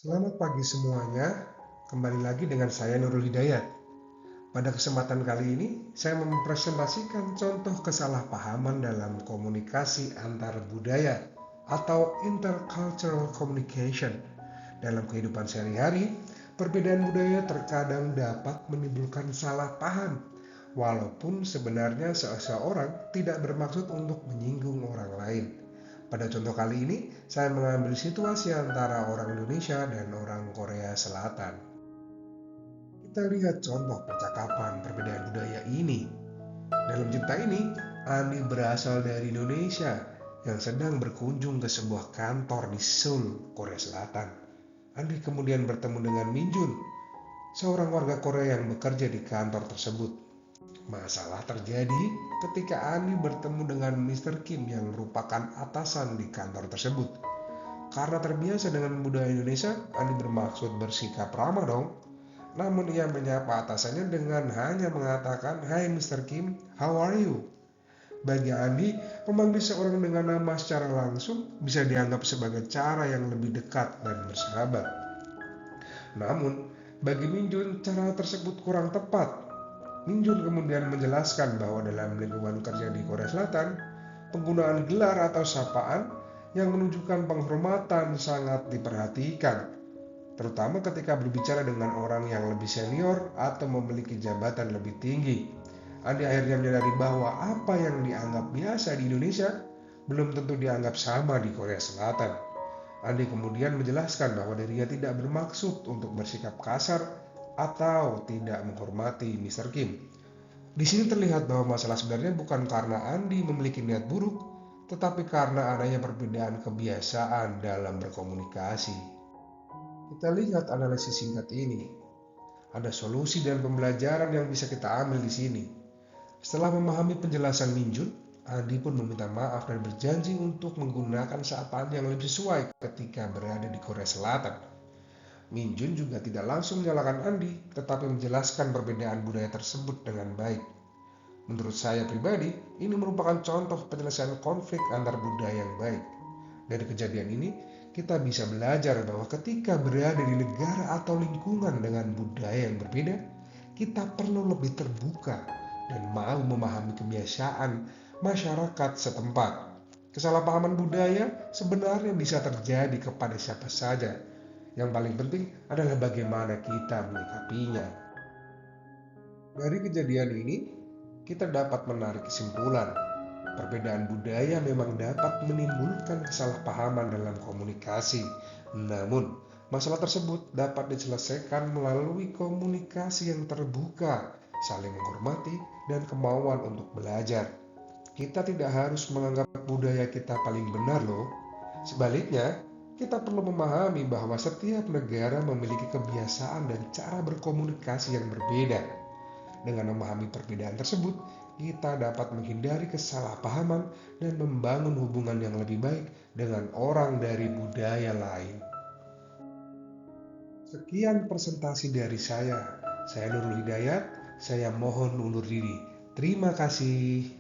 Selamat pagi semuanya, kembali lagi dengan saya Nurul Hidayat. Pada kesempatan kali ini, saya mempresentasikan contoh kesalahpahaman dalam komunikasi antar budaya atau intercultural communication. Dalam kehidupan sehari-hari, perbedaan budaya terkadang dapat menimbulkan salah paham, walaupun sebenarnya seseorang tidak bermaksud untuk menyinggung orang lain. Pada contoh kali ini, saya mengambil situasi antara orang Indonesia dan orang Korea Selatan. Kita lihat contoh percakapan perbedaan budaya ini. Dalam cerita ini, Ani berasal dari Indonesia yang sedang berkunjung ke sebuah kantor di Seoul, Korea Selatan. Andi kemudian bertemu dengan Minjun, seorang warga Korea yang bekerja di kantor tersebut. Masalah terjadi ketika Ani bertemu dengan Mr. Kim yang merupakan atasan di kantor tersebut. Karena terbiasa dengan budaya Indonesia, Andi bermaksud bersikap ramah dong. Namun ia menyapa atasannya dengan hanya mengatakan, "Hai Mr. Kim, how are you?" Bagi Andi, memanggil seorang dengan nama secara langsung bisa dianggap sebagai cara yang lebih dekat dan bersahabat. Namun, bagi Minjun, cara tersebut kurang tepat. Minjun kemudian menjelaskan bahwa dalam lingkungan kerja di Korea Selatan, penggunaan gelar atau sapaan yang menunjukkan penghormatan sangat diperhatikan, terutama ketika berbicara dengan orang yang lebih senior atau memiliki jabatan lebih tinggi. Andi akhirnya menyadari bahwa apa yang dianggap biasa di Indonesia belum tentu dianggap sama di Korea Selatan. Andi kemudian menjelaskan bahwa dirinya tidak bermaksud untuk bersikap kasar atau tidak menghormati Mr. Kim. Di sini terlihat bahwa masalah sebenarnya bukan karena Andi memiliki niat buruk, tetapi karena adanya perbedaan kebiasaan dalam berkomunikasi. Kita lihat analisis singkat ini. Ada solusi dan pembelajaran yang bisa kita ambil di sini. Setelah memahami penjelasan Minjun, Andi pun meminta maaf dan berjanji untuk menggunakan sapaan yang lebih sesuai ketika berada di Korea Selatan. Minjun juga tidak langsung menyalahkan Andi, tetapi menjelaskan perbedaan budaya tersebut dengan baik. Menurut saya pribadi, ini merupakan contoh penyelesaian konflik antar budaya yang baik. Dari kejadian ini, kita bisa belajar bahwa ketika berada di negara atau lingkungan dengan budaya yang berbeda, kita perlu lebih terbuka dan mau memahami kebiasaan masyarakat setempat. Kesalahpahaman budaya sebenarnya bisa terjadi kepada siapa saja. Yang paling penting adalah bagaimana kita menyikapinya. Dari kejadian ini, kita dapat menarik kesimpulan. Perbedaan budaya memang dapat menimbulkan kesalahpahaman dalam komunikasi. Namun, masalah tersebut dapat diselesaikan melalui komunikasi yang terbuka, saling menghormati, dan kemauan untuk belajar. Kita tidak harus menganggap budaya kita paling benar loh. Sebaliknya, kita perlu memahami bahwa setiap negara memiliki kebiasaan dan cara berkomunikasi yang berbeda. Dengan memahami perbedaan tersebut, kita dapat menghindari kesalahpahaman dan membangun hubungan yang lebih baik dengan orang dari budaya lain. Sekian presentasi dari saya. Saya Nurul Hidayat, saya mohon undur diri. Terima kasih.